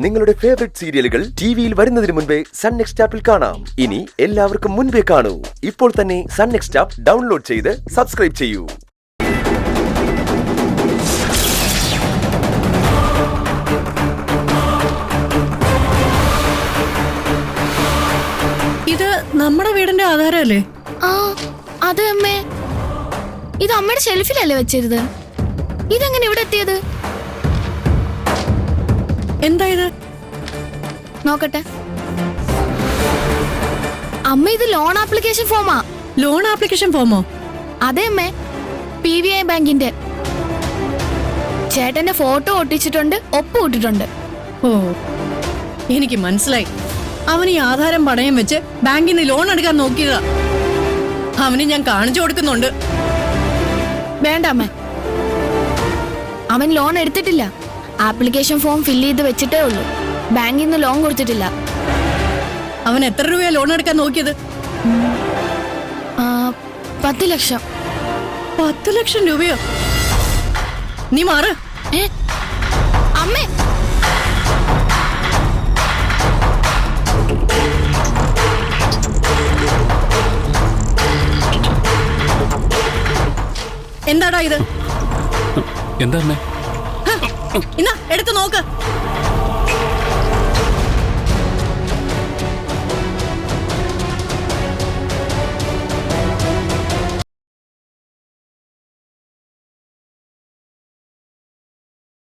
നിങ്ങളുടെ ഫേവറേറ്റ് സീരിയലുകൾ ടിവിയിൽ വരുന്നതിന് മുൻപേ സൺ നെക്സ്റ്റ് ആപ്പിൽ കാണാം. ഇനി എല്ലാവർക്കും മുൻപേ കാണൂ. ഇപ്പോൾ തന്നെ സൺ നെക്സ്റ്റ് ആപ്പ് ഡൗൺലോഡ് ചെയ്ത് സബ്സ്ക്രൈബ് ചെയ്യൂ. ഇത് നമ്മുടെ വീടിന്റെ ആധാരമല്ലേ? ആ അതെ അമ്മേ, ഇത് അമ്മയുടെ ഷെൽഫിലല്ലേ വെച്ചിരുത്. ഇതെങ്ങനെ ഇവിടെ എത്തിയത്? എന്താ ഇത്? നോക്കട്ടെ. അമ്മ, ഇത് ലോൺ ആപ്ലിക്കേഷൻ ഫോമാ. ലോൺ ആപ്ലിക്കേഷൻ ഫോമോ? അതെ അമ്മേ, PVI ബാങ്കിന്റെ. ചേട്ടന്റെ ഫോട്ടോ ഒട്ടിച്ചിട്ടുണ്ട്, ഒപ്പ് ഇട്ടിട്ടുണ്ട്. ഓ, എനിക്ക് മനസ്സിലായി. അവന് ഈ ആധാരം പണയം വെച്ച് ബാങ്കിൽ നിന്ന് ലോൺ എടുക്കാൻ നോക്കിയതാ. അവന് ഞാൻ കാണിച്ചു കൊടുക്കുന്നുണ്ട്. വേണ്ട അമ്മേ, അവൻ ലോൺ എടുത്തിട്ടില്ല. ആപ്ലിക്കേഷൻ ഫോം ഫില്ല് ചെയ്ത് വെച്ചിട്ടേ ഉള്ളൂ. ബാങ്കിൽ നിന്ന് ലോൺ കൊടുത്തിട്ടില്ല. അവൻ എത്ര രൂപയാ ലോൺ എടുക്കാൻ നോക്കിയത്? 10 ലക്ഷം. 10 ലക്ഷം രൂപയോ? നീ മാറ്. അമ്മേ, എന്താടാ ഇത്? എന്താ ഇന്നാ എടുത്ത് നോക്ക്.